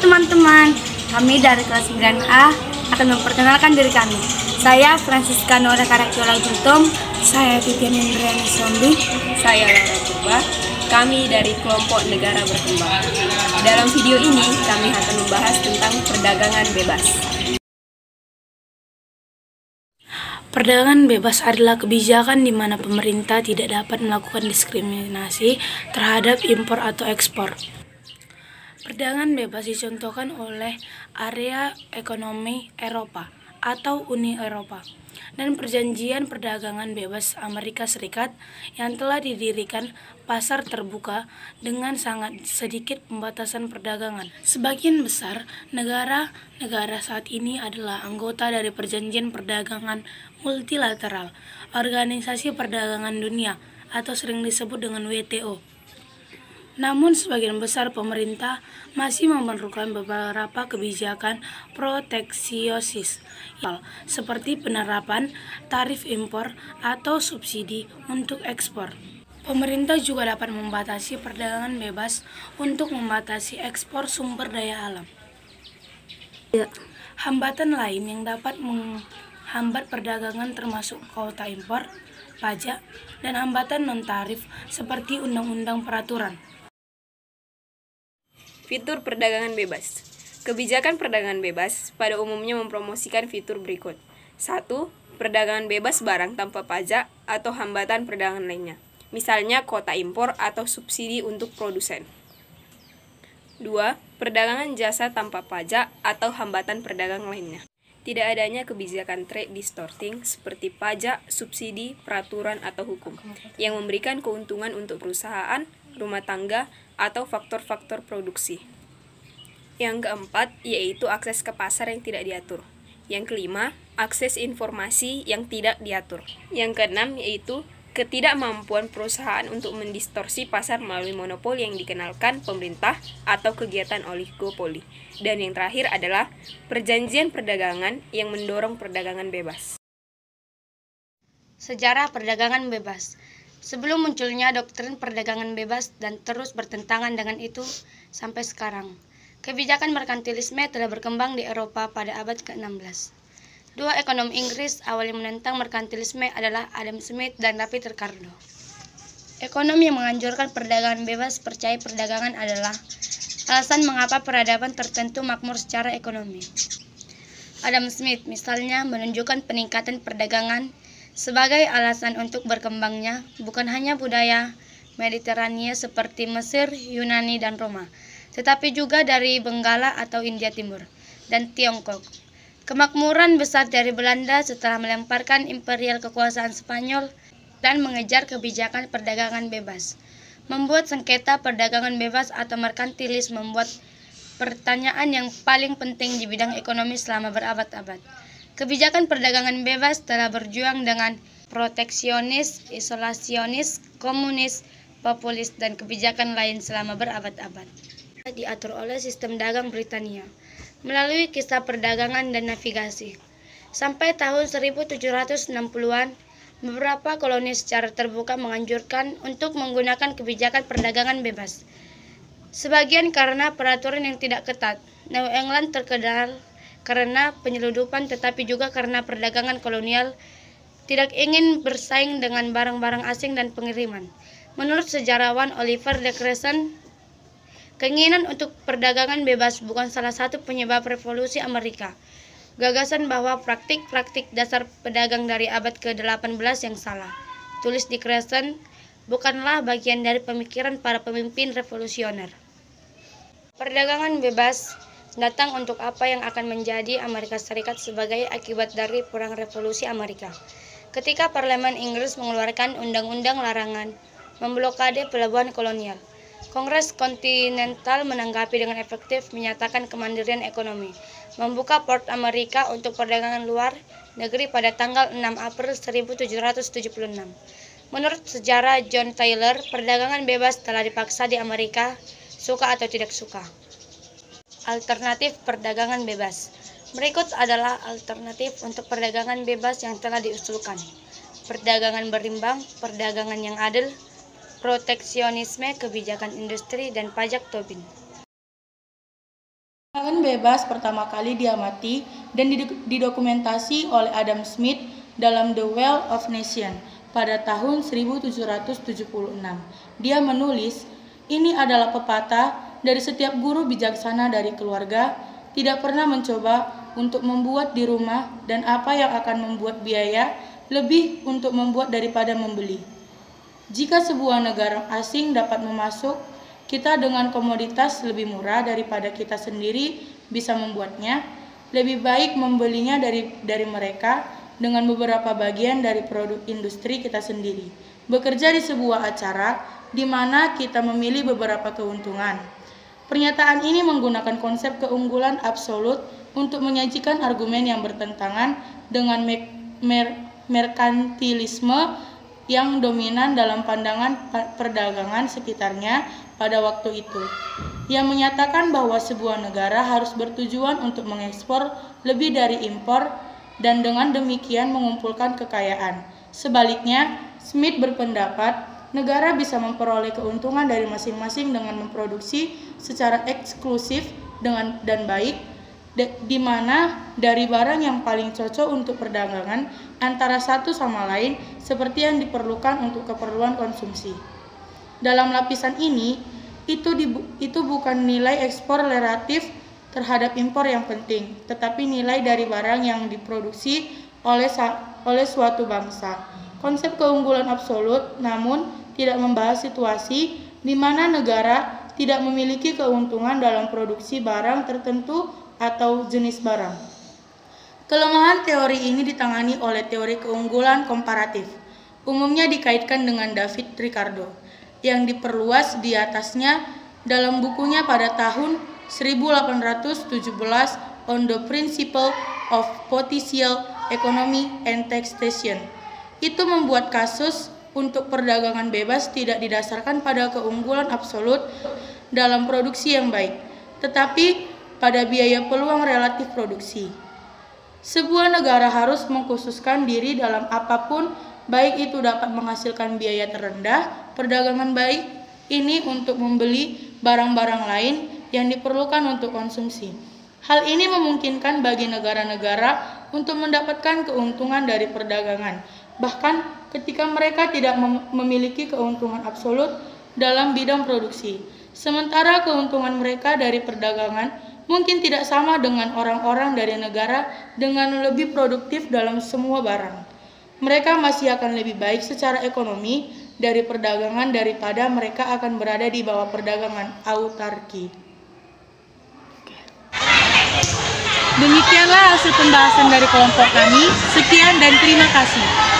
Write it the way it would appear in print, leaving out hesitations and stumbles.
teman-teman, kami dari kelas 9A akan memperkenalkan diri kami. Saya Francisca Nora Karakyola Gutom. Saya Titian Indriani Sombi. Saya Lara Purba. Kami dari kelompok negara berkembang. Dalam video ini kami akan membahas tentang perdagangan bebas. Perdagangan bebas adalah kebijakan di mana pemerintah tidak dapat melakukan diskriminasi terhadap impor atau ekspor. Perdagangan bebas dicontohkan oleh Area Ekonomi Eropa atau Uni Eropa dan Perjanjian Perdagangan Bebas Amerika Serikat yang telah didirikan pasar terbuka dengan sangat sedikit pembatasan perdagangan. Sebagian besar negara-negara saat ini adalah anggota dari Perjanjian Perdagangan Multilateral, Organisasi Perdagangan Dunia atau sering disebut dengan WTO. Namun sebagian besar pemerintah masih memerlukan beberapa kebijakan proteksionis seperti penerapan tarif impor atau subsidi untuk ekspor. Pemerintah juga dapat membatasi perdagangan bebas untuk membatasi ekspor sumber daya alam. Hambatan lain yang dapat menghambat perdagangan termasuk kuota impor, pajak, dan hambatan non-tarif seperti undang-undang peraturan. Fitur perdagangan bebas. Kebijakan perdagangan bebas pada umumnya mempromosikan fitur berikut. 1. Perdagangan bebas barang tanpa pajak atau hambatan perdagangan lainnya. Misalnya kuota impor atau subsidi untuk produsen. 2. Perdagangan jasa tanpa pajak atau hambatan perdagangan lainnya. Tidak adanya kebijakan trade distorting seperti pajak, subsidi, peraturan, atau hukum yang memberikan keuntungan untuk perusahaan, rumah tangga, atau faktor-faktor produksi. Yang keempat, yaitu akses ke pasar yang tidak diatur. Yang kelima, akses informasi yang tidak diatur. Yang keenam, yaitu ketidakmampuan perusahaan untuk mendistorsi pasar melalui monopoli yang dikenalkan pemerintah atau kegiatan oligopoli. Dan yang terakhir adalah perjanjian perdagangan yang mendorong perdagangan bebas. Sejarah perdagangan bebas. Sebelum munculnya doktrin perdagangan bebas dan terus bertentangan dengan itu sampai sekarang, kebijakan merkantilisme telah berkembang di Eropa pada abad ke-16. Dua ekonom Inggris awal yang menentang merkantilisme adalah Adam Smith dan David Ricardo. Ekonom yang menganjurkan perdagangan bebas percaya perdagangan adalah alasan mengapa peradaban tertentu makmur secara ekonomi. Adam Smith misalnya menunjukkan peningkatan perdagangan sebagai alasan untuk berkembangnya bukan hanya budaya Mediterania seperti Mesir, Yunani, dan Roma, tetapi juga dari Benggala atau India Timur dan Tiongkok. Kemakmuran besar dari Belanda setelah melemparkan imperial kekuasaan Spanyol dan mengejar kebijakan perdagangan bebas, membuat sengketa perdagangan bebas atau merkantilis membuat pertanyaan yang paling penting di bidang ekonomi selama berabad-abad. Kebijakan perdagangan bebas telah berjuang dengan proteksionis, isolasionis, komunis, populis, dan kebijakan lain selama berabad-abad. Diatur oleh sistem dagang Britania melalui kisah perdagangan dan navigasi. Sampai tahun 1760-an, beberapa koloni secara terbuka menganjurkan untuk menggunakan kebijakan perdagangan bebas. Sebagian karena peraturan yang tidak ketat. New England terkenal karena penyeludupan, tetapi juga karena perdagangan kolonial tidak ingin bersaing dengan barang-barang asing dan pengiriman. Menurut sejarawan Oliver de Crescent, keinginan untuk perdagangan bebas bukan salah satu penyebab revolusi Amerika. Gagasan bahwa praktik-praktik dasar pedagang dari abad ke-18 yang salah, tulis di Crescent, bukanlah bagian dari pemikiran para pemimpin revolusioner. Perdagangan bebas datang untuk apa yang akan menjadi Amerika Serikat sebagai akibat dari Perang Revolusi Amerika. Ketika Parlemen Inggris mengeluarkan undang-undang larangan memblokade pelabuhan kolonial, Kongres Kontinental menanggapi dengan efektif menyatakan kemandirian ekonomi, membuka port Amerika untuk perdagangan luar negeri pada tanggal 6 April 1776. Menurut sejarah John Taylor, perdagangan bebas telah dipaksa di Amerika, suka atau tidak suka. Alternatif perdagangan bebas. Berikut adalah alternatif untuk perdagangan bebas yang telah diusulkan. Perdagangan berimbang, perdagangan yang adil, proteksionisme, kebijakan industri, dan pajak Tobin. bebas pertama kali diamati dan didokumentasi oleh Adam Smith dalam The Wealth of Nations pada tahun 1776. Dia menulis, "Ini adalah pepatah dari setiap guru bijaksana dari keluarga, tidak pernah mencoba untuk membuat di rumah dan apa yang akan membuat biaya lebih untuk membuat daripada membeli. Jika sebuah negara asing dapat memasuk kita dengan komoditas lebih murah daripada kita sendiri bisa membuatnya, lebih baik membelinya dari mereka dengan beberapa bagian dari produk industri kita sendiri. Bekerja di sebuah acara di mana kita memilih beberapa keuntungan." Pernyataan ini menggunakan konsep keunggulan absolut untuk menyajikan argumen yang bertentangan dengan merkantilisme yang dominan dalam pandangan perdagangan sekitarnya pada waktu itu, yang menyatakan bahwa sebuah negara harus bertujuan untuk mengekspor lebih dari impor dan dengan demikian mengumpulkan kekayaan. Sebaliknya, Smith berpendapat negara bisa memperoleh keuntungan dari masing-masing dengan memproduksi secara eksklusif dan baik, di mana dari barang yang paling cocok untuk perdagangan antara satu sama lain seperti yang diperlukan untuk keperluan konsumsi. Dalam lapisan ini, itu bukan nilai ekspor relatif terhadap impor yang penting, tetapi nilai dari barang yang diproduksi oleh suatu bangsa. Konsep keunggulan absolut namun tidak membahas situasi di mana negara tidak memiliki keuntungan dalam produksi barang tertentu atau jenis barang. Kelemahan teori ini ditangani oleh teori keunggulan komparatif, umumnya dikaitkan dengan David Ricardo, yang diperluas di atasnya dalam bukunya pada tahun 1817 On the Principle of Potential Economy and Taxation. Itu membuat kasus untuk perdagangan bebas tidak didasarkan pada keunggulan absolut dalam produksi yang baik, tetapi pada biaya peluang relatif produksi. Sebuah negara harus mengkhususkan diri dalam apapun, baik itu dapat menghasilkan biaya terendah. Perdagangan baik ini untuk membeli barang-barang lain yang diperlukan untuk konsumsi. Hal ini memungkinkan bagi negara-negara untuk mendapatkan keuntungan dari perdagangan, bahkan ketika mereka tidak memiliki keuntungan absolut dalam bidang produksi. Sementara keuntungan mereka dari perdagangan mungkin tidak sama dengan orang-orang dari negara dengan lebih produktif dalam semua barang. Mereka masih akan lebih baik secara ekonomi dari perdagangan daripada mereka akan berada di bawah perdagangan autarki. Demikianlah hasil pembahasan dari kelompok kami. Sekian dan terima kasih.